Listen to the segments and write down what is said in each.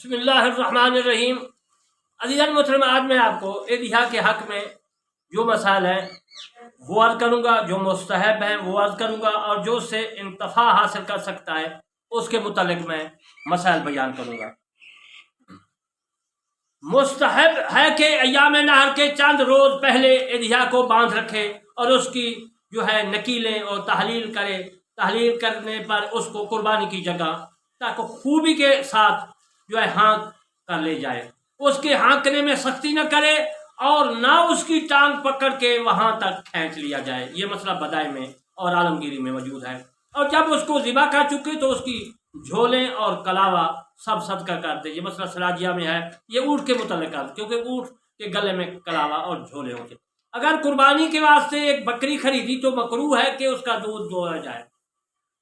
بسم اللہ الرحمن الرحیم۔ عزیزان محترم، آج میں آپ کو اضحیٰ کے حق میں جو مسائل ہیں وہ عرض کروں گا، جو مستحب ہیں وہ عرض کروں گا، اور جو اس سے انتفاع حاصل کر سکتا ہے اس کے متعلق میں مسائل بیان کروں گا۔ مستحب ہے کہ ایام نحر کے چند روز پہلے اضحیٰ کو باندھ رکھے اور اس کی جو ہے نکیلیں اور تحلیل کرے، تحلیل کرنے پر اس کو قربانی کی جگہ تاکہ خوبی کے ساتھ جو ہے ہانک کر لے جائے، اس کے ہانکنے میں سختی نہ کرے اور نہ اس کی ٹانگ پکڑ کے وہاں تک کھینچ لیا جائے۔ یہ مسئلہ بدائے میں اور عالمگیری میں موجود ہے۔ اور جب اس کو ذبح کر چکے تو اس کی جھولیں اور کلاوہ سب صدقہ کر دے۔ یہ مسئلہ سراجیہ میں ہے، یہ اونٹ کے متعلق ہے، کیونکہ اونٹ کے گلے میں کلاوہ اور جھولے ہوتے۔ اگر قربانی کے واسطے ایک بکری خریدی تو مکروہ ہے کہ اس کا دودھ دوہا جائے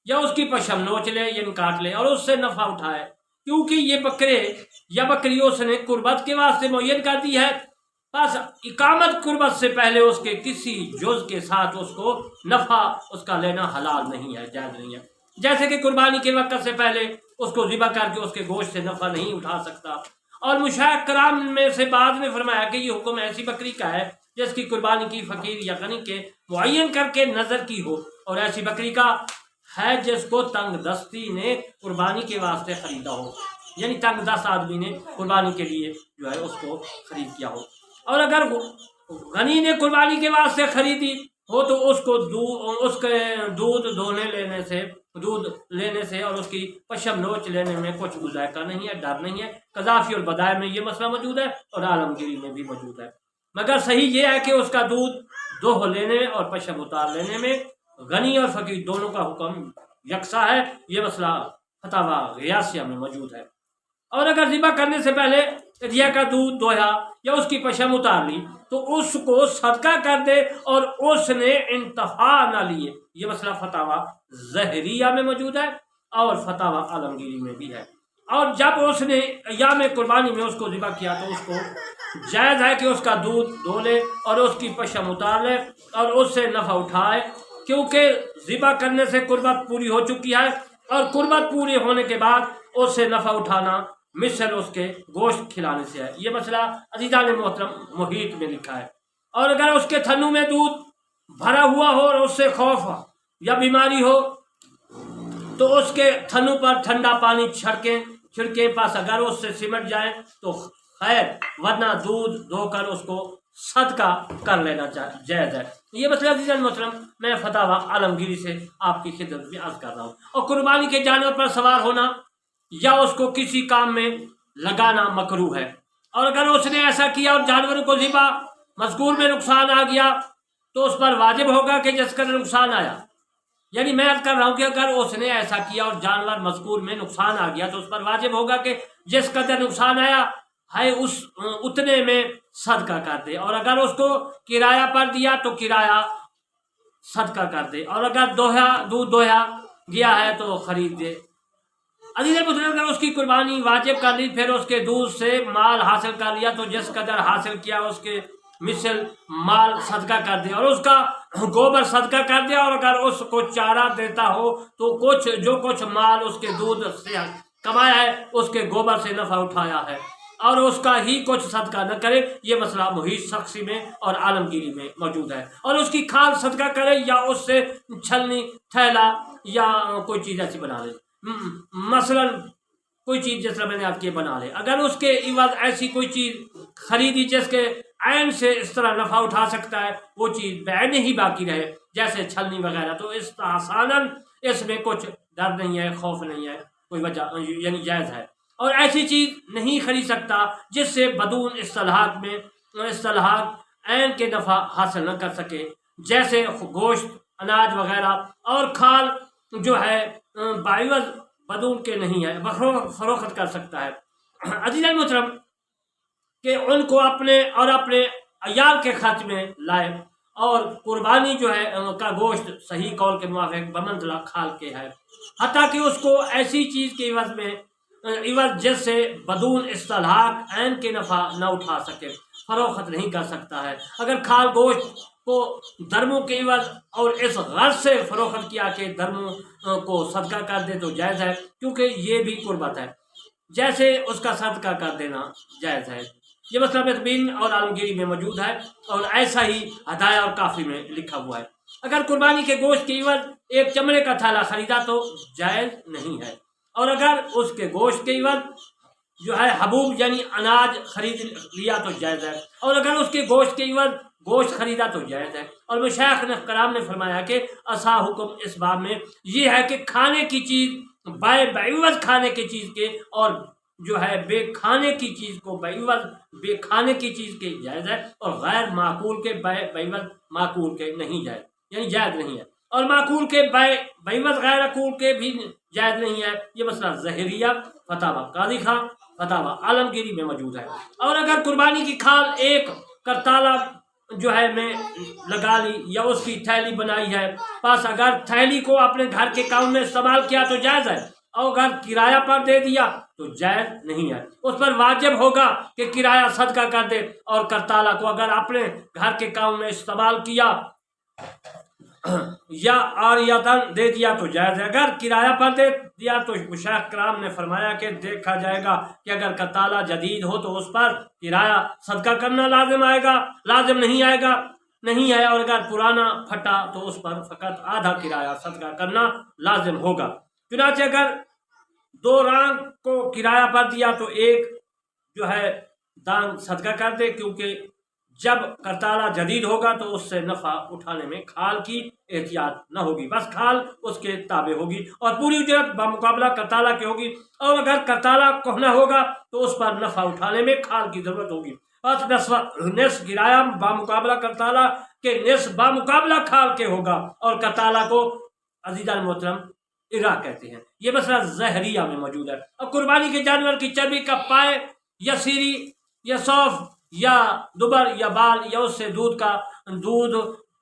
یا اس کی پشم نوچ لے یا کاٹ لے اور اس سے نفع اٹھائے، کیونکہ یہ بکرے یا بکری اس نے قربت کے واسطے معین کر دی ہے، بس اقامت قربت سے پہلے اس کے کسی جز کے ساتھ اس کو نفع اس کا لینا حلال نہیں ہے، جائز نہیں ہے۔ جیسے کہ قربانی کے وقت سے پہلے اس کو ذبح کر کے اس کے گوشت سے نفع نہیں اٹھا سکتا۔ اور مشائخ کرام میں سے بعض نے فرمایا کہ یہ حکم ایسی بکری کا ہے جس کی قربانی کی فقیر یا غنی کے معین کر کے نظر کی ہو، اور ایسی بکری کا ہے جس کو تنگ دستی نے قربانی کے واسطے خریدا ہو، یعنی تنگ دست آدمی نے قربانی کے لیے جو ہے اس کو خرید کیا ہو۔ اور اگر غنی نے قربانی کے واسطے خریدی ہو تو اس کو اس کے دودھ لینے سے اور اس کی پشم نوچ لینے میں کچھ مذائقہ نہیں ہے، ڈر نہیں ہے۔ قذافی اور بدائے میں یہ مسئلہ موجود ہے اور عالمگیری میں بھی موجود ہے، مگر صحیح یہ ہے کہ اس کا دودھ دوہ لینے اور پشم اتار لینے میں غنی اور فقیر دونوں کا حکم یکساں ہے۔ یہ مسئلہ فتاوی غیاسیہ میں موجود ہے۔ اور اگر ذبح کرنے سے پہلے اضحیٰ کا دودھ دوہا یا اس کی پشم اتار لی تو اس کو صدقہ کر دے اور اس نے انتفاع نہ لیے۔ یہ مسئلہ فتاوی ظاہریہ میں موجود ہے اور فتاوی عالمگیری میں بھی ہے۔ اور جب اس نے ایام قربانی میں اس کو ذبح کیا تو اس کو جائز ہے کہ اس کا دودھ دھو لے اور اس کی پشم اتار لے اور اس سے نفع اٹھائے، کیونکہ ذبح کرنے سے قربت پوری ہو چکی ہے، اور قربت پوری ہونے کے بعد اس سے نفع اٹھانا مثل اس کے گوشت کھلانے سے ہے۔ یہ مسئلہ عزیزان محترم محیط میں لکھا ہے۔ اور اگر اس کے تھنوں میں دودھ بھرا ہوا ہو اور اس سے خوف یا بیماری ہو تو اس کے تھنوں پر ٹھنڈا پانی چھڑکیں، پاس اگر اس سے سمٹ جائیں تو خیر، ورنہ دودھ دھو کر اس کو صدقہ کر لینا جائز ہے۔ یہ مسئلہ عزیزان محترم میں فتاوی عالمگیری سے آپ کی خدمت میں عرض کر رہا ہوں۔ اور قربانی کے جانور پر سوار ہونا یا اس کو کسی کام میں لگانا مکروہ ہے، اور اگر اس نے ایسا کیا اور جانوروں کو ذبح مذکور میں نقصان آ گیا تو اس پر واجب ہوگا کہ جس قدر نقصان آیا، یعنی میں عرض کر رہا ہوں کہ اگر اس نے ایسا کیا اور جانور مذکور میں نقصان آ گیا تو اس پر واجب ہوگا کہ جس قدر نقصان آیا ہے اتنے میں صدقہ کر دے، اور اگر اس کو کرایہ پر دیا تو کرایہ صدقہ کر دے، اور اگر دودھ دوہا گیا ہے تو خرید دے۔ عزیز محترم، اگر اس کی قربانی واجب کر لی پھر اس کے دودھ سے مال حاصل کر لیا تو جس قدر حاصل کیا اس کے مثل مال صدقہ کر دے، اور اس کا گوبر صدقہ کر دے، اور اگر اس کو چارہ دیتا ہو تو جو کچھ مال اس کے دودھ سے کمایا ہے اس کے گوبر سے نفع اٹھایا ہے، اور اس کا ہی کچھ صدقہ نہ کرے۔ یہ مسئلہ محیط شخصی میں اور عالمگیری میں موجود ہے۔ اور اس کی کھال صدقہ کرے یا اس سے چھلنی تھیلا یا کوئی چیز ایسی بنا لے، مثلا کوئی چیز جس طرح میں نے آپ کے بنا لے۔ اگر اس کے عوض ایسی کوئی چیز خریدی جس کے عین سے اس طرح نفع اٹھا سکتا ہے، وہ چیز بعین ہی باقی رہے جیسے چھلنی وغیرہ، تو استحساناً اس میں کچھ ڈر نہیں ہے، خوف نہیں ہے، کوئی وجہ یعنی جائز ہے۔ اور ایسی چیز نہیں خرید سکتا جس سے بدون اصطلاحات عین کے نفع حاصل نہ کر سکے، جیسے گوشت، اناج وغیرہ، اور کھال جو ہے باعوض بدون کے نہیں ہے، فروخت کر سکتا ہے۔ عزیزان محترم کہ ان کو اپنے عیال کے خرچ میں لائے، اور قربانی جو ہے کا گوشت صحیح قول کے موافق بمنزلہ کھال کے ہے، حتیٰ کہ اس کو ایسی چیز کے عوض جس سے بدون اصطلاحات عین کے نفع نہ اٹھا سکے فروخت نہیں کر سکتا ہے۔ اگر کھال گوشت کو درموں کے عوض اور اس غرض سے فروخت کیا کہ درموں کو صدقہ کر دے تو جائز ہے، کیونکہ یہ بھی قربت ہے۔ جیسے اس کا صدقہ کر دینا جائز ہے۔ یہ مسئلہ بن اور عالمگیری میں موجود ہے، اور ایسا ہی ہدایہ اور کافی میں لکھا ہوا ہے۔ اگر قربانی کے گوشت کے عوض ایک چمڑے کا تھیلا خریدا تو جائز نہیں ہے، اور اگر اس کے گوشت کے عوض جو ہے حبوب یعنی اناج خرید لیا تو جائز ہے، اور اگر اس کے گوشت کے عوض گوشت خریدا تو جائز ہے۔ اور مشائخ کرام نے فرمایا کہ اصح حکم اس باب میں یہ ہے کہ کھانے کی چیز بعوض کھانے کی چیز کے، اور جو ہے بے کھانے کی چیز کو بعوض بے کھانے کی چیز کے جائز ہے، اور غیر معقول کے بعوض معقول کے نہیں جائز، یعنی جائز نہیں ہے، اور معقول کے بعوض غیر معقول کے بھی جائز نہیں ہے۔ یہ مسئلہ ظاہریہ فتاوی قاضی خان فتاوی عالمگیری میں موجود ہے۔ اور اگر قربانی کی کھال ایک کرتالا جو ہے میں لگا لی یا اس کی تھیلی بنائی ہے، پس اگر تھیلی کو اپنے گھر کے کام میں استعمال کیا تو جائز ہے، اور اگر کرایہ پر دے دیا تو جائز نہیں ہے۔ اس پر واجب ہوگا کہ کرایہ صدقہ کر دے، اور کرتالا کو اگر اپنے گھر کے کام میں استعمال کیا یا عاریتاً دے دیا تو جائز ہے۔ اگر کرایہ پر دے دیا تو مشائخ کرام نے فرمایا کہ دیکھا جائے گا کہ اگر کرتالا جدید ہو تو اس پر کرایہ صدقہ کرنا لازم نہیں آئے گا نہیں ہے، اور اگر پرانا پھٹا تو اس پر فقط آدھا کرایہ صدقہ کرنا لازم ہوگا۔ چنانچہ اگر 2 رانگ کو کرایہ پر دیا تو ایک جو ہے دان صدقہ کر دے، کیونکہ جب کرتالا جدید ہوگا تو اس سے نفع اٹھانے میں کھال کی احتیاط نہ ہوگی، بس کھال اس کے تابع ہوگی اور پوری اجرت بمقابلہ کرتالا کی ہوگی، اور اگر کرتالا کہنا ہوگا تو اس پر نفع اٹھانے میں کھال کی ضرورت ہوگی، بس نصف کرایہ بمقابلہ کرتالا کے نصف بمقابلہ کھال کے ہوگا، اور کرتالا کو عزیزان محترم ارا کہتے ہیں۔ یہ مسئلہ ظاہریہ میں موجود ہے۔ اور قربانی کے جانور کی چربی کا پائے یا سیری یا صوف یا دبر یا بال یا اس سے دودھ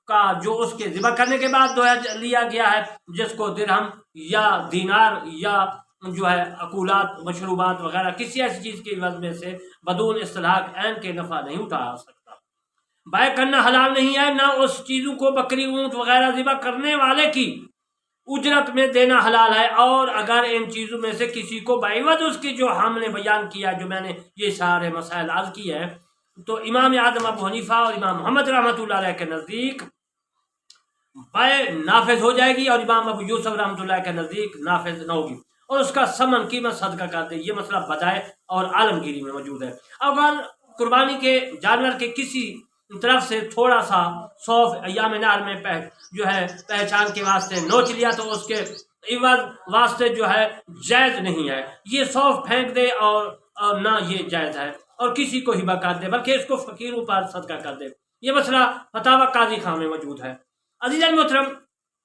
کا جو اس کے ذبح کرنے کے بعد لیا گیا ہے، جس کو درہم یا دینار یا جو ہے اکولات مشروبات وغیرہ کسی ایسی چیز کی عوض میں سے بدون استحلاق عین کے نفع نہیں اٹھا سکتا، بیع کرنا حلال نہیں ہے، نہ اس چیزوں کو بکری اونٹ وغیرہ ذبح کرنے والے کی اجرت میں دینا حلال ہے۔ اور اگر ان چیزوں میں سے کسی کو بعوض اس کی جو ہم نے بیان کیا، جو میں نے یہ سارے مسائل عرض کیے ہیں، تو امام اعظم ابو حنیفہ اور امام محمد رحمۃ اللہ علیہ کے نزدیک بیع نافذ ہو جائے گی، اور امام ابو یوسف رحمۃ اللہ کے نزدیک نافذ نہ ہوگی، اور اس کا ثمن قیمت صدقہ کر دے۔ یہ مسئلہ بدائع اور عالمگیری میں موجود ہے۔ اگر قربانی کے جانور کے کسی طرف سے تھوڑا سا صوف ایام نہر میں جو ہے پہچان کے واسطے نوچ لیا تو اس کے عوض واسطے جو ہے جائز نہیں ہے، یہ صوف پھینک دے اور نہ یہ جائز ہے، اور کسی کو ہبہ کر دے، بلکہ اس کو فقیروں پر صدقہ کر دے۔ یہ مسئلہ فتاوی قاضی خان میں موجود ہے۔ عزیزان محترم،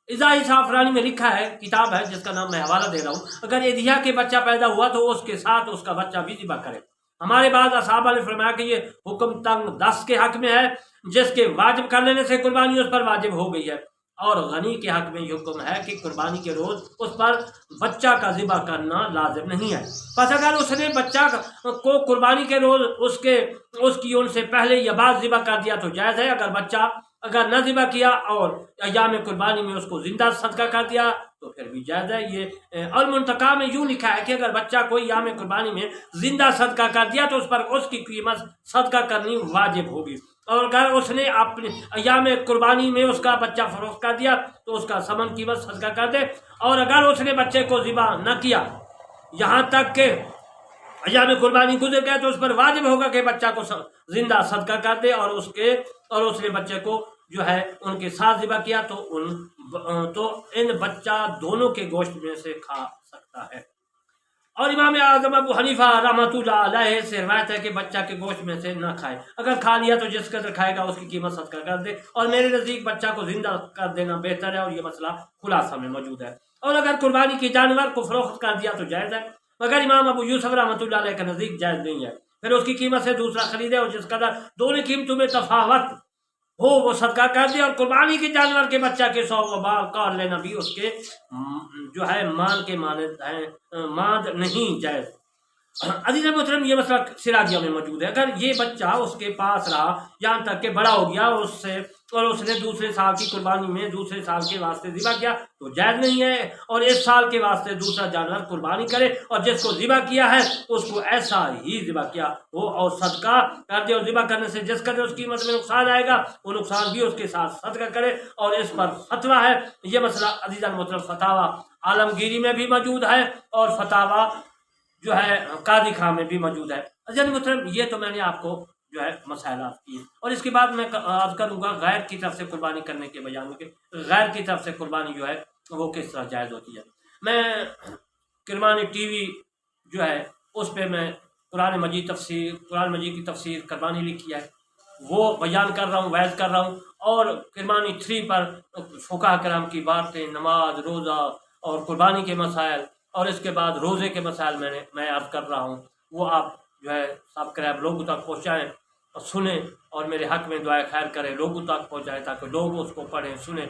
اضاحی صافرانی میں لکھا ہے، کتاب ہے جس کا نام میں حوالہ دے رہا ہوں، اگر اضحیٰ کے بچہ پیدا ہوا تو اس کے ساتھ اس کا بچہ بھی ذبح کرے۔ ہمارے بعض اصحابہ نے فرمایا کہ یہ حکم تنگ دست کے حق میں ہے، جس کے واجب کر لینے سے قربانی اس پر واجب ہو گئی ہے، اور غنی کے حق میں یہ حکم ہے کہ قربانی کے روز اس پر بچہ کا ذبح کرنا لازم نہیں ہے۔ پس اگر اس نے بچہ کو قربانی کے روز اس کی ان سے پہلے یا بعد ذبح کر دیا تو جائز ہے، اگر نہ ذبح کیا اور ایام قربانی میں اس کو زندہ صدقہ کر دیا تو پھر بھی جائز ہے۔ یہ المنتقی میں یوں لکھا ہے کہ اگر بچہ کوئی ایام قربانی میں زندہ صدقہ کر دیا تو اس پر اس کی قیمت صدقہ کرنی واجب ہوگی، اور اگر اس نے اپنے ایام قربانی میں اس کا بچہ فروخت کر دیا تو اس کا ثمن قیمت صدقہ کر دے، اور اگر اس نے بچے کو ذبح نہ کیا یہاں تک کہ ایام قربانی گزر گئے تو اس پر واجب ہوگا کہ بچہ کو زندہ صدقہ کر دے، اور اس نے بچے کو جو ہے ان کے ساتھ ذبح کیا تو ان بچہ دونوں کے گوشت میں سے کھا سکتا ہے۔ اور امام اعظم ابو حنیفہ رحمۃ اللہ علیہ سے روایت ہے کہ بچہ کے گوشت میں سے نہ کھائے، اگر کھا لیا تو جس قدر کھائے گا اس کی قیمت صدقہ کر دے، اور میرے نزدیک بچہ کو زندہ کر دینا بہتر ہے، اور یہ مسئلہ خلاصہ میں موجود ہے۔ اور اگر قربانی کے جانور کو فروخت کر دیا تو جائز ہے، مگر امام ابو یوسف رحمۃ اللہ علیہ کے نزدیک جائز نہیں ہے، پھر اس کی قیمت سے دوسرا خریدے، اور جس قدر دونوں قیمتوں میں تفاوت ہو وہ صدقہ کر دے، اور قربانی کے جانور کے بچہ کے سو و بال کار لینا بھی اس کے جو ہے مان کے ماند نہیں جائز۔ عزیز محترم، یہ مسئلہ سراجیہ میں موجود ہے۔ اگر یہ بچہ اس کے پاس رہا یہاں تک کہ بڑا ہو گیا اور اس سے اور اس نے دوسرے سال کی قربانی میں دوسرے سال کے واسطے ذبح کیا تو جائز نہیں ہے، اور ایک سال کے واسطے دوسرا جانور قربانی کرے اور جس کو ذبح کیا ہے اس کو ایسا ہی ذبح کیا ہو اور صدقہ کر دے، اور ذبح کرنے سے جس قدر اس قیمت میں نقصان آئے گا وہ نقصان بھی اس کے ساتھ صدقہ کرے۔ اور اس پر فتویٰ ہے، یہ مسئلہ عزیزان محترم فتاوی عالمگیری میں بھی موجود ہے اور فتاوی جو ہے قاضی خان میں بھی موجود ہے۔ عزیزان محترم یہ تو میں نے آپ کو جو ہے مسائل عرض کیے، اور اس کے بعد میں عرض کروں گا غیر کی طرف سے قربانی کرنے کے بیان کے، غیر کی طرف سے قربانی جو ہے وہ کس طرح جائز ہوتی ہے۔ میں کرمانی ٹی وی جو ہے اس پہ میں قرآن مجید کی تفسیر کرمانی لکھی ہے وہ بیان کر رہا ہوں، وعظ کر رہا ہوں، اور کرمانی 3 پر فقہاء کرام کی باتیں، نماز، روزہ اور قربانی کے مسائل، اور اس کے بعد روزے کے مسائل میں عرض کر رہا ہوں، وہ آپ جو ہے سبسکرائب لوگوں تک پہنچائیں اور سنیں، اور میرے حق میں دعائے خیر کریں، لوگوں تک پہنچائیں تاکہ لوگ اس کو پڑھیں سنیں،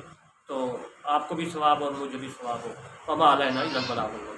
تو آپ کو بھی ثواب اور مجھے بھی ثواب ہو۔ وما علینا الا البلاغ۔